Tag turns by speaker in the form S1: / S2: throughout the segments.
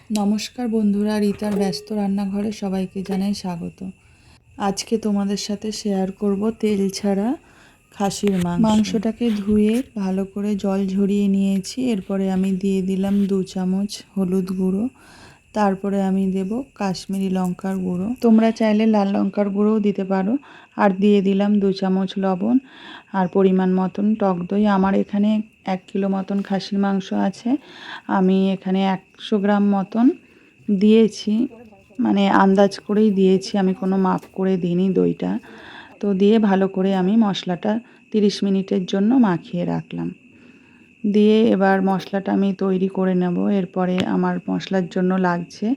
S1: নমস্কার বন্ধুরা, রিতার ব্যস্ত রান্নাঘরে সবাইকে জানাই স্বাগত। আজকে তোমাদের সাথে শেয়ার করব তেল ছাড়া খাসির মাংসটাকে ধুয়ে ভালো করে জল ঝরিয়ে নিয়েছি। এরপরে আমি দিয়ে দিলাম 2 চামচ হলুদ গুঁড়ো, তারপরে আমি দেব কাশ্মীরি লঙ্কার গুঁড়ো, তোমরা চাইলে লাল লঙ্কার গুঁড়োও দিতে পারো। আর দিয়ে দিলাম 2 চামচ লবণ আর পরিমাণ মতন টক দই। আমার এখানে 1 কিলো মতন খাসির মাংস আছে, আমি এখানে 100 গ্রাম মতন দিয়েছি, মানে আন্দাজ করেই দিয়েছি, আমি কোনো মাপ করে দিইনি দইটা। তো দিয়ে ভালো করে আমি মশলাটা 30 মিনিটের জন্য মাখিয়ে রাখলাম। দিয়ে এবার মশলাটা আমি তৈরি করে নেব। এরপরে আমার মশলার জন্য লাগছে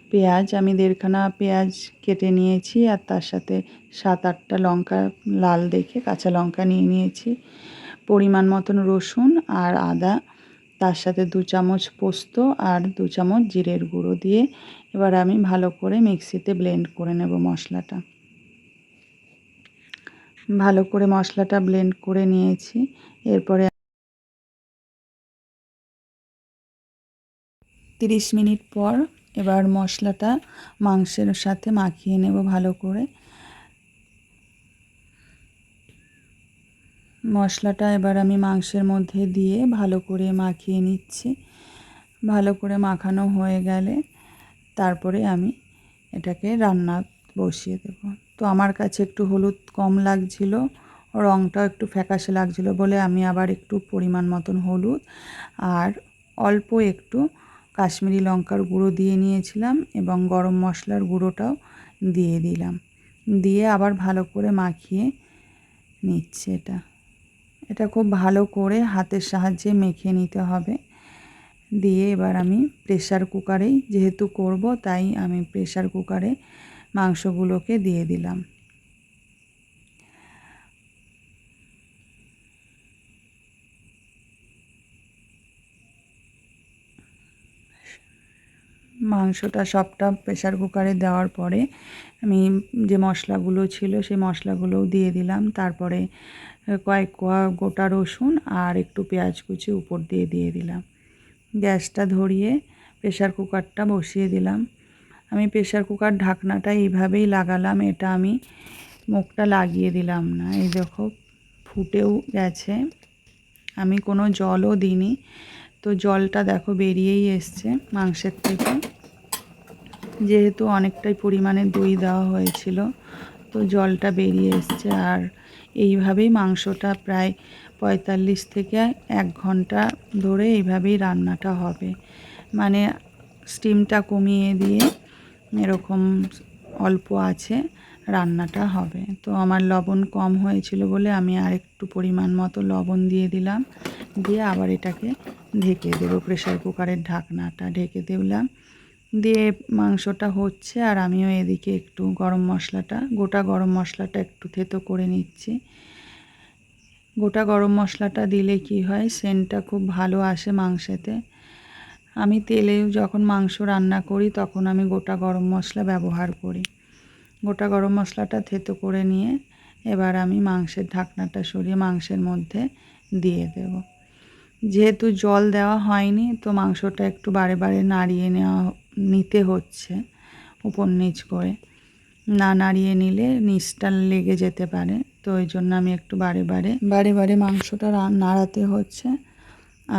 S1: পেঁয়াজ, আমি 1.5 খানা পেঁয়াজ কেটে নিয়েছি, আর তার সাথে 7-8টা লঙ্কা লাল দেখে কাঁচা লঙ্কা নিয়ে নিয়েছি, পরিমাণ মতন রসুন আর আদা, তার সাথে 2 চামচ পোস্ত আর 2 চামচ জিরের গুঁড়ো দিয়ে এবার আমি ভালো করে মিক্সিতে ব্লেন্ড করে নেব মশলাটা। ভালো করে মশলাটা ব্লেন্ড করে নিয়েছি। এরপরে 30 মিনিট পর এবার মশলাটা মাংসের সাথে মাখিয়ে নেব ভালো করে। মশলাটা এবার আমি মাংসের মধ্যে দিয়ে ভালো করে মাখিয়ে নিচ্ছি। ভালো করে মাখানো হয়ে গেলে তারপরে আমি এটাকে রান্না বসিয়ে দেব। তো আমার কাছে একটু হলুদ কম লাগছিল, রঙটাও একটু ফ্যাকাশে লাগছিল বলে আমি আবার একটু পরিমাণ মতন হলুদ আর অল্প একটু কাশ্মীরি লঙ্কার গুঁড়ো দিয়ে নিয়েছিলাম এবং গরম মশলার গুঁড়োটাও দিয়ে দিলাম। দিয়ে আবার ভালো করে মাখিয়ে নিচ্ছে। এটা খুব ভালো করে হাতের সাহায্যে মেখে নিতে হবে। দিয়ে এবার আমি প্রেসার কুকারেই যেহেতু করব, তাই আমি প্রেসার কুকারে মাংসগুলোকে দিয়ে দিলাম। মাংসটা সবটা প্রেসার কুকারে দেওয়ার পরে আমি যে মশলাগুলো ছিল সেই মশলাগুলোও দিয়ে দিলাম। তারপরে কয়েক কোয়া গোটা রসুন আর একটু পেঁয়াজ কুচি উপর দিয়ে দিয়ে দিলাম। গ্যাসটা ধরিয়ে প্রেসার কুকারটা বসিয়ে দিলাম। আমি প্রেসার কুকার ঢাকনাটা এইভাবেই লাগালাম, এটা আমি মুখটা লাগিয়ে দিলাম না। এই দেখো ফুটেও গেছে, আমি কোনো জলও দিইনি। তো জলটা দেখো বেরিয়েই এসছে মাংসের থেকে, যেহেতু অনেকটাই পরিমাণে দই দেওয়া হয়েছিল, তো জলটা বেরিয়ে এসছে। আর এইভাবেই মাংসটা প্রায় 45 থেকে 1 ঘন্টা ধরে এইভাবেই রান্নাটা হবে, মানে স্টিমটা কমিয়ে দিয়ে এরকম অল্প আছে রান্নাটা হবে। তো আমার লবণ কম হয়েছিল বলে আমি আর একটু পরিমাণ মতো লবণ দিয়ে দিলাম। দিয়ে আবার এটাকে ঢেকে দেবো, প্রেসার কুকারের ঢাকনাটা ঢেকে দিলাম। দিয়ে মাংসটা হচ্ছে আর আমিও এদিকে একটু গোটা গরম মশলাটা একটু থেতো করে নিচ্ছি। গোটা গরম মশলাটা দিলে কি হয়, সেন্টটা খুব ভালো আসে মাংসেতে। আমি তেলেও যখন মাংস রান্না করি তখন আমি গোটা গরম মশলা ব্যবহার করি। গোটা গরম মশলাটা থেতো করে নিয়ে এবার আমি মাংসের ঢাকনাটা সরিয়ে মাংসের মধ্যে দিয়ে দেব। যেহেতু জল দেওয়া হয়নি, তো মাংসটা একটু বারে বারে নাড়িয়ে নিতে হচ্ছে উপর নিচ করে, না নাড়িয়ে নিলে নিচটা লেগে যেতে পারে। তো ওই জন্য আমি একটু বারে বারে মাংসটা নাড়াতে হচ্ছে।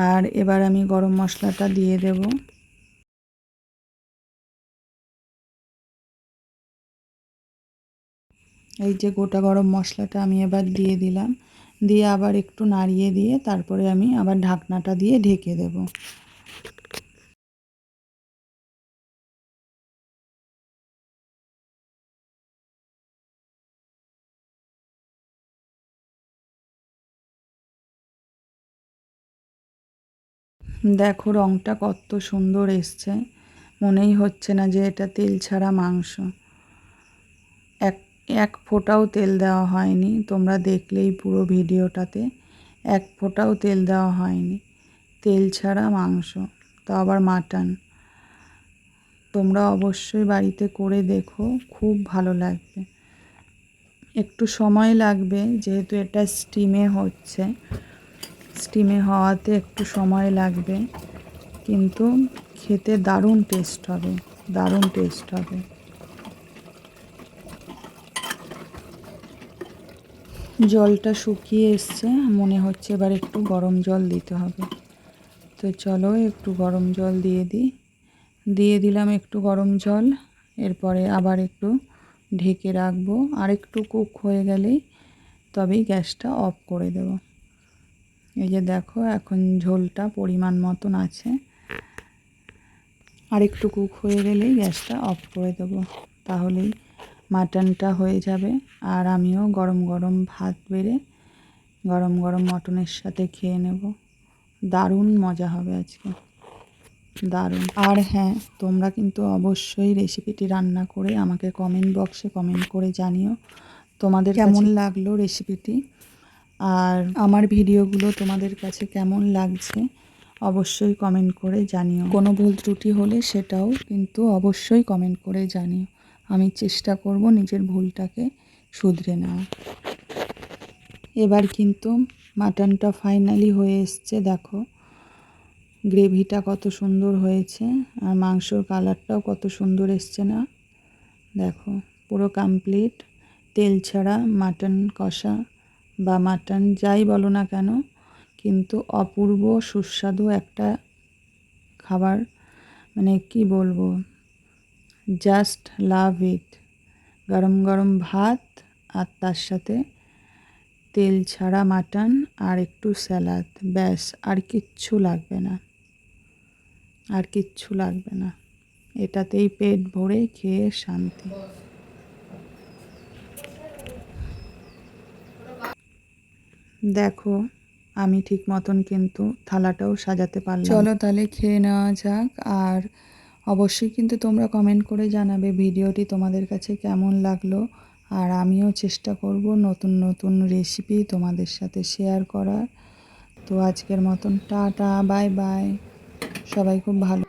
S1: আর এবার আমি গরম মশলাটা দিয়ে দেব। এই যে গোটা গরম মশলাটা আমি এবার দিয়ে দিলাম, দিয়ে আবার একটু নাড়িয়ে দিয়ে তারপরে আমি আবার ঢাকনাটা দিয়ে ঢেকে দেব। দেখো রঙটা কত সুন্দর এসছে, মনেই হচ্ছে না যে এটা তেল ছাড়া মাংস। এক এক ফোঁটাও তেল দেওয়া হয়নি, তোমরা দেখলেই পুরো ভিডিওটাতে এক ফোঁটাও তেল দেওয়া হয়নি। তেল ছাড়া মাংস, তো আবার মাটন। তোমরা অবশ্যই বাড়িতে করে দেখো, খুব ভালো লাগবে। একটু সময় লাগবে যেহেতু এটা স্টিমে হচ্ছে, স্টিমে হওয়াতে একটু সময় লাগবে, কিন্তু খেতে দারুণ টেস্ট হবে, দারুণ টেস্ট হবে। জলটা শুকিয়ে এসছে, মনে হচ্ছে এবার একটু গরম জল দিতে হবে। তো চলো একটু গরম জল দিয়ে দিলাম একটু গরম জল। এরপরে আবার একটু ঢেকে রাখবো, আর একটু কুক হয়ে গেলেই তবেই গ্যাসটা অফ করে দেব। এই যে দেখো এখন ঝোলটা পরিমাণ মতন আছে, আর একটু কুক হয়ে গেলেই গ্যাসটা অফ করে দেব, তাহলেই মাটনটা হয়ে যাবে। আর আমিও গরম গরম ভাত বেড়ে গরম গরম মটনের সাথে খেয়ে নেব। দারুণ মজা হবে আজকে, দারুণ। আর হ্যাঁ, তোমরা কিন্তু অবশ্যই রেসিপিটি রান্না করে আমাকে কমেন্ট বক্সে কমেন্ট করে জানিও তোমাদের কেমন লাগলো রেসিপিটি, আর আমার ভিডিওগুলো তোমাদের কাছে কেমন লাগছে অবশ্যই কমেন্ট করে জানিও। কোনো ভুল ত্রুটি হলে সেটাও কিন্তু অবশ্যই কমেন্ট করে জানিও। আমি চেষ্টা করব নিজের ভুলটাকে শুধরে নেওয়া। এবার কিন্তু মাটনটা ফাইনালি হয়ে এসছে, দেখো গ্রেভিটা কত সুন্দর হয়েছে, আর মাংসর কালারটাও কত সুন্দর এসছে না, দেখো পুরো কমপ্লিট। তেল ছাড়া মাটন কষা বা মাটন যাই বলো না কেন, কিন্তু অপূর্ব সুস্বাদু একটা খাবার, মানে কি বলবো, জাস্ট লাভ ইট। গরম গরম ভাত আর তার সাথে তেল ছাড়া মাটন আর একটু স্যালাড, ব্যাস আর কিচ্ছু লাগবে না, আর কিচ্ছু লাগবে না। এটাতেই পেট ভরে খেয়ে শান্তি। দেখো আমি ঠিক মতন কিন্তু থালাটাও সাজাতে পারলাম। চলো তাহলে খেয়ে নেওয়া যাক। আর অবশ্যই কিন্তু তোমরা কমেন্ট করে জানাবে ভিডিওটি তোমাদের কাছে কেমন লাগলো। আর আমিও চেষ্টা করব নতুন নতুন রেসিপি তোমাদের সাথে শেয়ার করার। তো আজকের মতন টাটা, বাই বাই, সবাই খুব ভালো